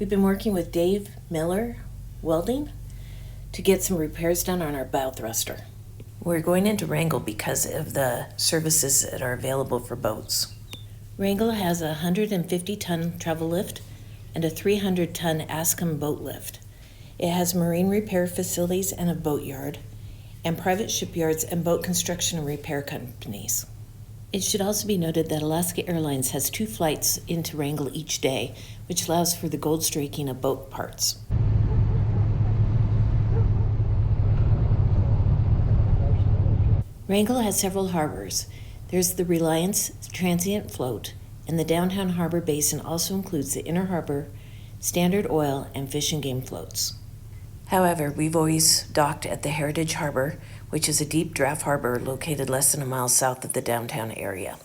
We've been working with Dave Miller Welding to get some repairs done on our bow thruster. We're going into Wrangell because of the services that are available for boats. Wrangell has a 150-ton travel lift and a 300-ton Ascom boat lift. It has marine repair facilities and a boat yard, and private shipyards and boat construction and repair companies. It should also be noted that Alaska Airlines has 2 flights into Wrangell each day, which allows for the gold streaking of boat parts. Wrangell has several harbors. There's the Reliance Transient Float, and the downtown harbor basin also includes the Inner Harbor, Standard Oil, and Fish and Game floats. However, we've always docked at the Heritage Harbor, which is a deep draft harbor located less than a mile south of the downtown area.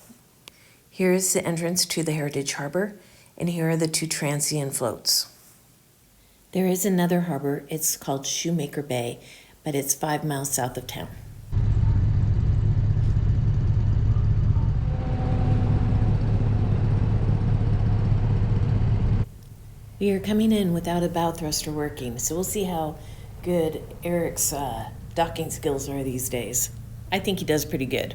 Here is the entrance to the Heritage Harbor, and here are the 2 transient floats. There is another harbor. It's called Shoemaker Bay, but it's 5 miles south of town. We are coming in without a bow thruster working, so we'll see how good Eric's docking skills are these days. I think he does pretty good.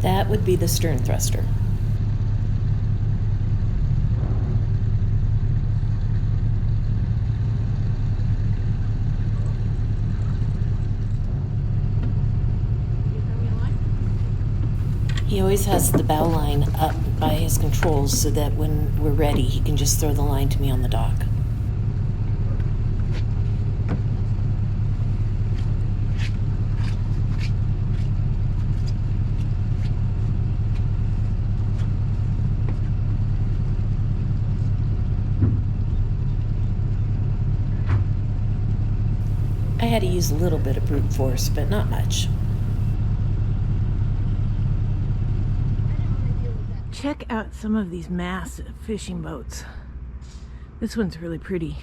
That would be the stern thruster. He always has the bow line up by his controls so that when we're ready, he can just throw the line to me on the dock. I had to use a little bit of brute force, but not much. Check out some of these massive fishing boats. This one's really pretty.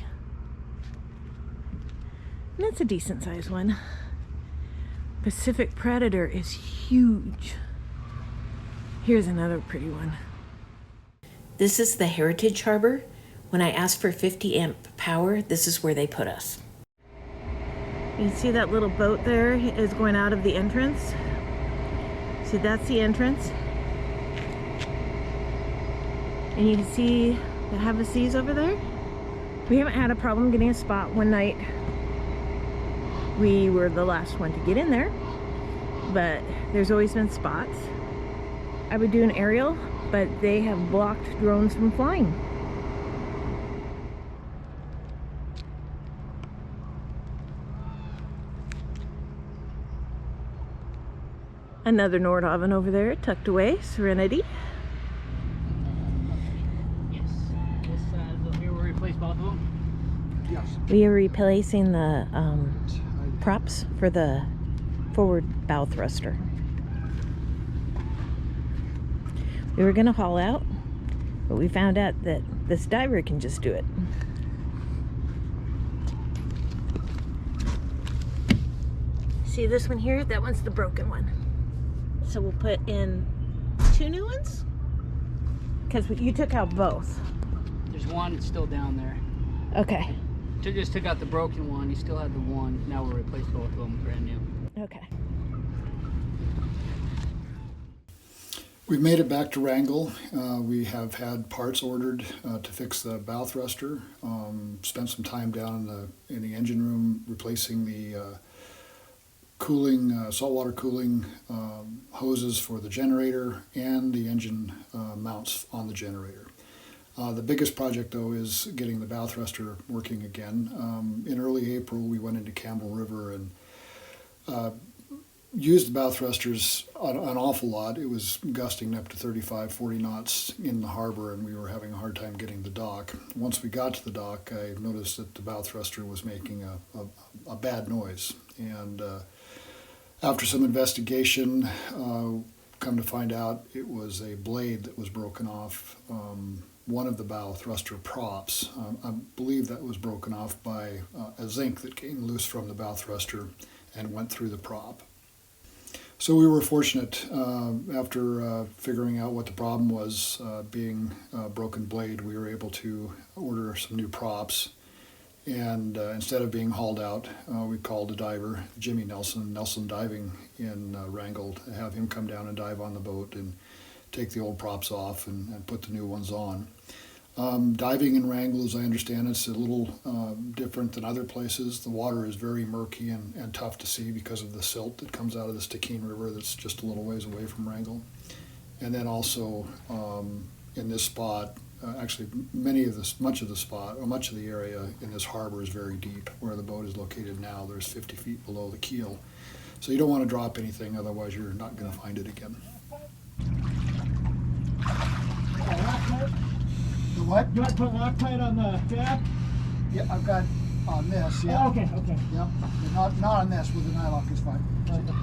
And that's a decent sized one. Pacific Predator is huge. Here's another pretty one. This is the Heritage Harbor. When I asked for 50 amp power, this is where they put us. You see that little boat there is going out of the entrance? See, that's the entrance. And you can see the Havaseas over there. We haven't had a problem getting a spot. One night we were the last one to get in there, but there's always been spots. I would do an aerial, but they have blocked drones from flying. Another Nordhavn over there, tucked away, Serenity. Yes. Here we'll replace both of them? Yes. We are replacing the props for the forward bow thruster. We were going to haul out, but we found out that this diver can just do it. See this one here? That one's the broken one. So we'll put in 2 new ones? Because you took out both. There's one that's still down there. Okay. Just took out the broken one. He still had the one. Now we'll replace both of them brand new. Okay. We've made it back to Wrangell. We have had parts ordered to fix the bow thruster. Spent some time down in the engine room replacing the cooling, saltwater cooling hoses for the generator and the engine mounts on the generator. The biggest project, though, is getting the bow thruster working again. In early April, we went into Campbell River and used the bow thrusters an awful lot. It was gusting up to 35, 40 knots in the harbor, and we were having a hard time getting to the dock. Once we got to the dock, I noticed that the bow thruster was making a bad noise. And after some investigation, come to find out it was a blade that was broken off one of the bow thruster props. I believe that was broken off by a zinc that came loose from the bow thruster and went through the prop. So we were fortunate after figuring out what the problem was, being a broken blade, we were able to order some new props. And instead of being hauled out, we called a diver, Jimmy Nelson Diving in Wrangell, to have him come down and dive on the boat and take the old props off and put the new ones on. Diving in Wrangell, as I understand, it's a little different than other places. The water is very murky and tough to see because of the silt that comes out of the Stikine River that's just a little ways away from Wrangell. And then also in this spot, actually much of the area in this harbor is very deep. Where the boat is located now, there's 50 feet below the keel. So you don't want to drop anything, otherwise you're not going to find it again. The what? You want to put Loctite on the tab? Yeah, I've got on this, yeah. Oh, okay. Yep, not on this, with the nylock is fine. There you go.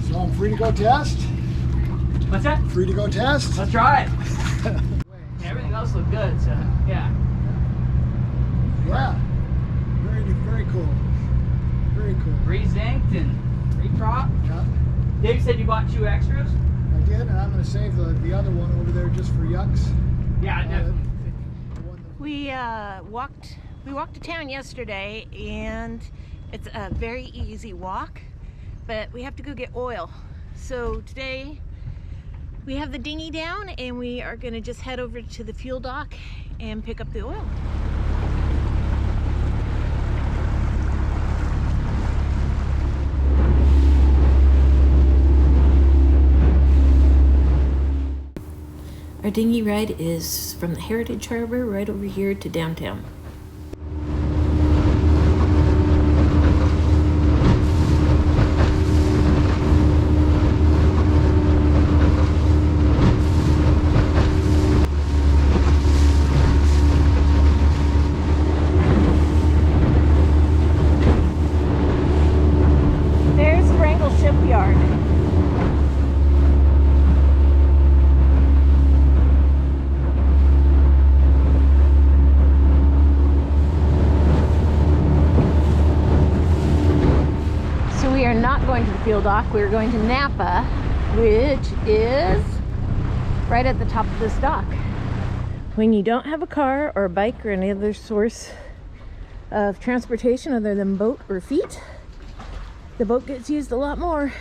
So I'm free to go test? What's that? Free to go test? Let's try it. Everything else looked good, so yeah. Yeah. Very cool. Very cool. Re-zinked and re-prop. Yeah, Dave said you bought 2 extras? I did, and I'm going to save the other one over there just for yucks. Yeah, definitely. We walked to town yesterday, and it's a very easy walk, but we have to go get oil. So today we have the dinghy down, and we are going to just head over to the fuel dock and pick up the oil. Our dinghy ride is from the Heritage Harbor right over here to downtown. There's the Wrangell shipyard. We are not going to the fuel dock. We're going to Napa, which is right at the top of this dock. When you don't have a car or a bike or any other source of transportation other than boat or feet, the boat gets used a lot more.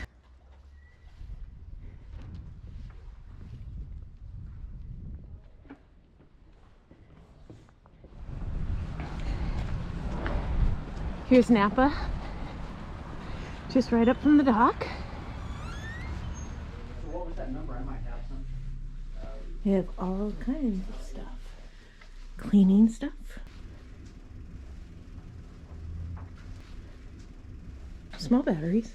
Here's Napa. Just right up from the dock. So what was that number? I might have some. We have all kinds of stuff. Cleaning stuff. Small batteries.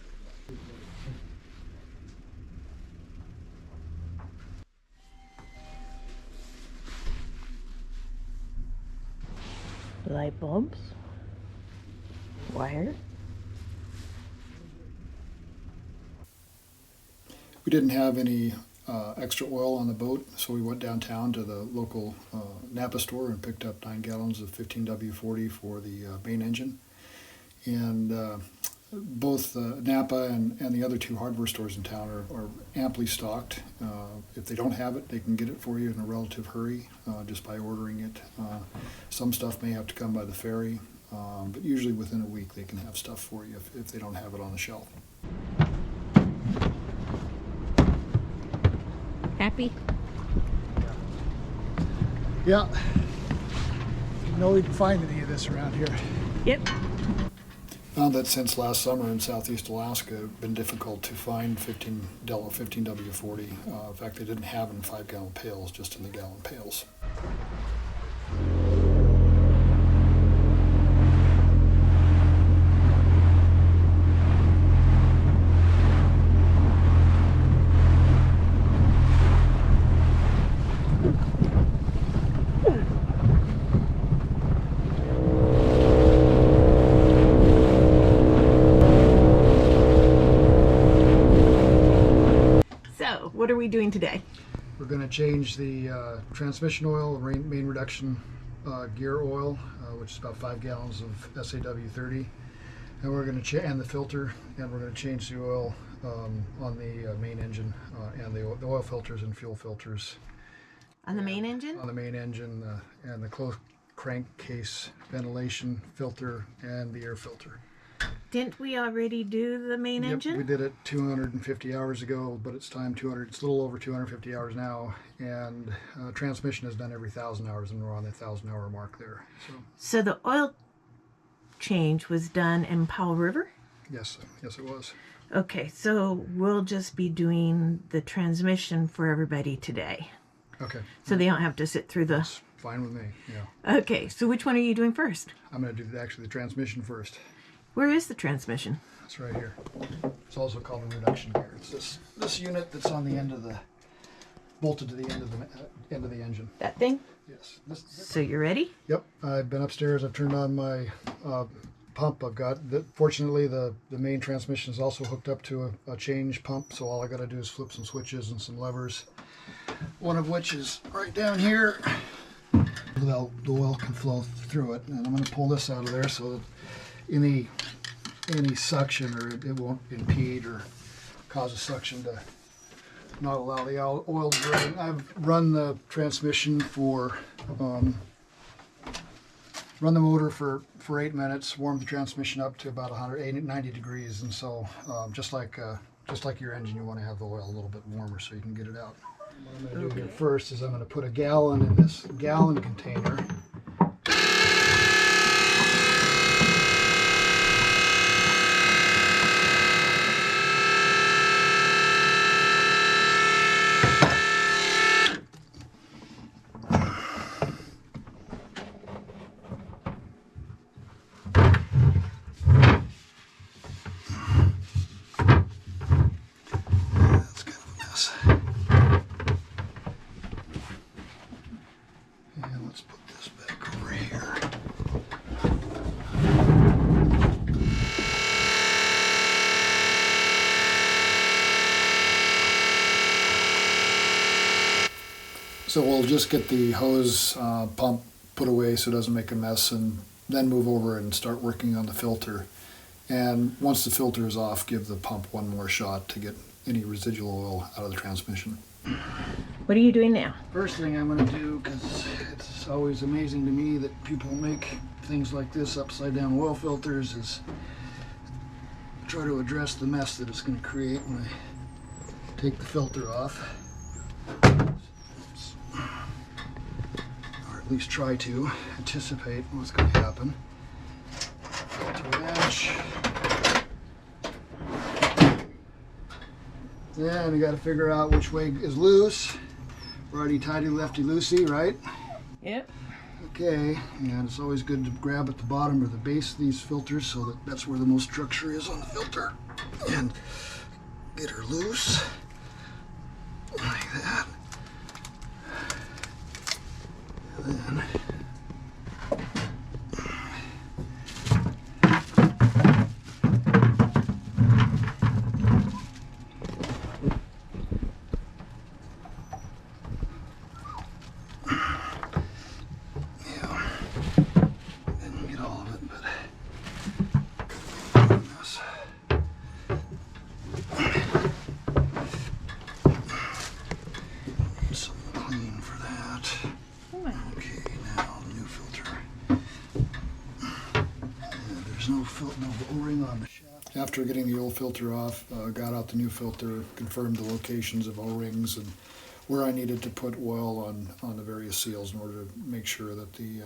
Light bulbs. Wire. We didn't have any extra oil on the boat, so we went downtown to the local Napa store and picked up 9 gallons of 15W40 for the main engine. And both Napa and the other 2 hardware stores in town are amply stocked. If they don't have it, they can get it for you in a relative hurry just by ordering it. Some stuff may have to come by the ferry. But usually within a week they can have stuff for you if they don't have it on the shelf. Happy? Yeah. Didn't know we could find any of this around here. Yep. Found that since last summer in southeast Alaska, it's been difficult to find 15W40. In fact, they didn't have them in 5-gallon pails, just in the gallon pails. So, what are we doing today? We're going to change the transmission oil, main reduction gear oil, which is about 5 gallons of SAW30, and we're going to and the filter, and we're going to change the oil on the main engine and the oil filters and fuel filters On the main engine? on the main engine and the closed crankcase ventilation filter and the air filter. Didn't we already do the main Yep, engine? we did it 250 hours ago, but it's time 200. It's a little over 250 hours now, and transmission is done every 1,000 hours, and we're on the 1,000-hour mark there. So So the oil change was done in Powell River? yes, it was. Okay, so we'll just be doing the transmission for everybody today. Okay, So they don't have to sit through the... it's fine with me. Yeah, Okay, so which one are you doing first? I'm going to do actually the transmission first. Where is the transmission? It's right here. It's also called a reduction gear. It's this unit that's on the end of the bolted to the end of the engine. That thing? Yes. So you're ready? Yep, I've been upstairs. I've turned on my pump. I've got fortunately the main transmission is also hooked up to a change pump, so all I got to do is flip some switches and some levers. One of which is right down here. The oil can flow through it, and I'm going to pull this out of there so that any suction or it won't impede or cause a suction to not allow the oil to drain. I've run the transmission for run the motor for 8 minutes, warmed the transmission up to about 90 degrees, and so just like your engine, you want to have the oil a little bit warmer so you can get it out. What I'm going to do here first is I'm going to put a gallon in this gallon container. That's kind of a mess. And let's put this back over here. So we'll just get the hose pump put away so it doesn't make a mess, and then move over and start working on the filter. And once the filter is off, give the pump one more shot to get any residual oil out of the transmission. What are you doing now? First thing I'm going to do, because it's always amazing to me that people make things like this upside down oil filters, is try to address the mess that it's going to create when I take the filter off. Or at least try to anticipate what's going to happen. Filter wrench. Then we got to figure out which way is loose. Righty tighty, lefty loosey, right? Yep. Okay, and it's always good to grab at the bottom or the base of these filters so that that's where the most structure is on the filter. And get her loose, like that. And then didn't get all of it, but yes. Need something clean for that. Okay, now After getting the old filter off, got out the new filter, confirmed the locations of O-rings and where I needed to put oil on the various seals in order to make sure that the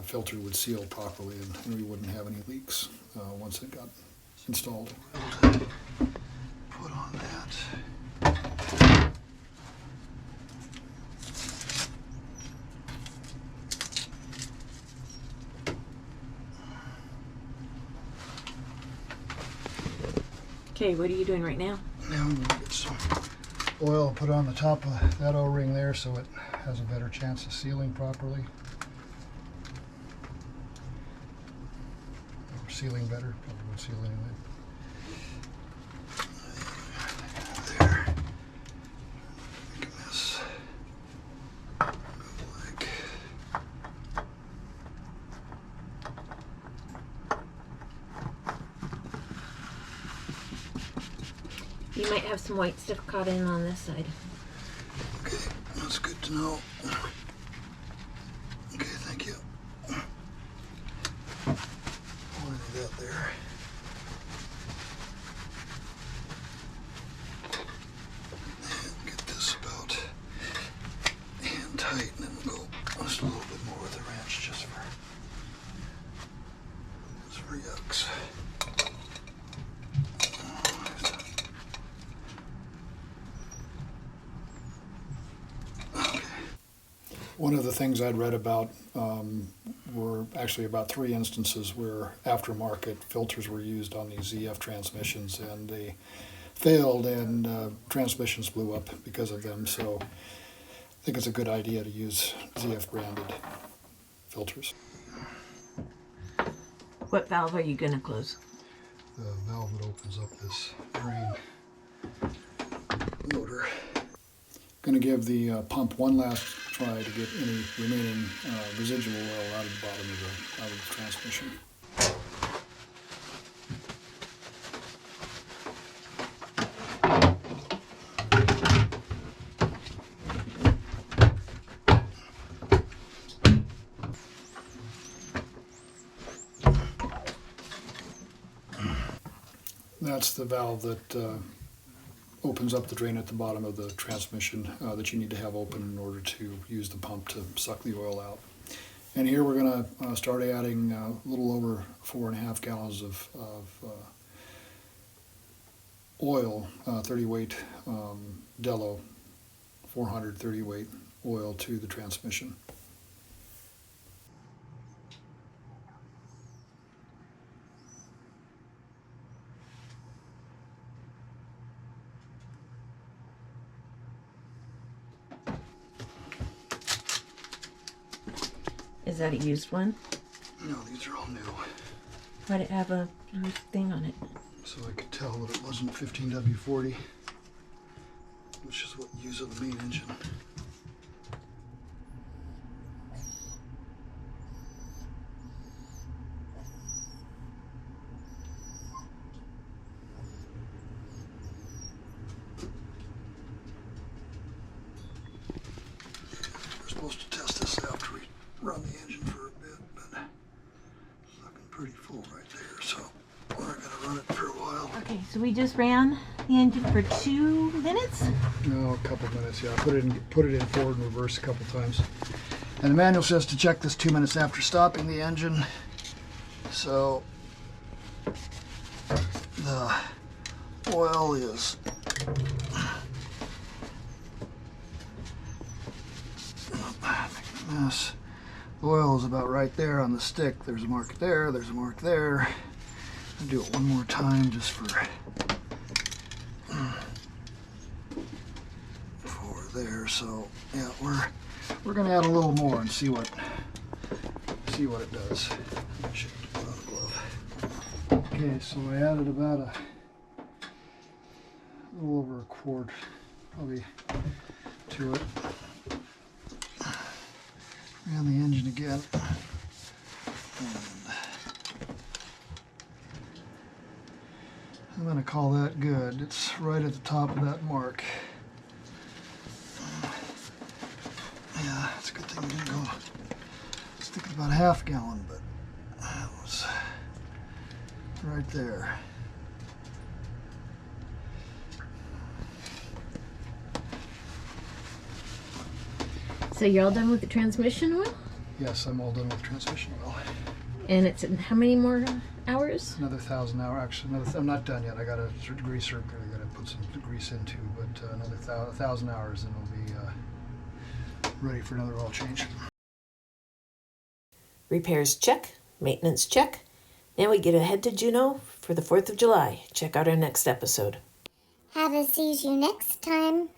filter would seal properly and we wouldn't have any leaks once it got installed. Put on that. Okay, what are you doing right now? Now I'm going to get some oil put on the top of that O-ring there so it has a better chance of sealing properly. Or sealing better, probably won't seal anything. There. Make a mess. Like. You might have some white stuff caught in on this side. Okay, that's good to know. Okay, thank you. Plenty of that there. And get this about hand tight, and then we'll go just a little bit more with the wrench just for yucks. One of the things I'd read about were actually about 3 instances where aftermarket filters were used on these ZF transmissions and they failed and transmissions blew up because of them. So I think it's a good idea to use ZF branded filters. What valve are you gonna close? The valve that opens up this drain motor. Going to give the pump one last try to get any remaining residual oil out of the bottom of the transmission. That's the valve that opens up the drain at the bottom of the transmission that you need to have open in order to use the pump to suck the oil out. And here we're going to start adding a little over 4.5 gallons of oil, 30 weight Dello 430 weight oil to the transmission. Is that a used one? No, these are all new. Why'd it have a used thing on it? So I could tell that it wasn't 15W40, which is what you use on the main engine. We're supposed to test this after we run the engine for a bit, but it's looking pretty full right there, so we're going to run it for a while. Okay, so we just ran the engine for 2 minutes? No, a couple minutes, yeah. Put it in forward and reverse a couple times. And the manual says to check this 2 minutes after stopping the engine. So the oil is making a mess. The oil is about right there on the stick. There's a mark there, there's a mark there. I'll do it one more time just for there. So yeah, we're gonna add a little more and see what it does. Should put on a glove. Okay, so I added about a little over a quart, probably, to it. Ran the engine again. And I'm going to call that good. It's right at the top of that mark. Yeah, it's a good thing we didn't go. I was thinking about a half gallon, but that was right there. So you're all done with the transmission oil? Yes, I'm all done with transmission oil. And it's in how many more hours? Another 1,000 hour. Actually, I'm not done yet. I got a grease circuit. I got to put some grease into, but another 1,000 hours, and it'll be ready for another oil change. Repairs check, maintenance check. Now we get to head to Juneau for the 4th of July. Check out our next episode. Havaseas you next time.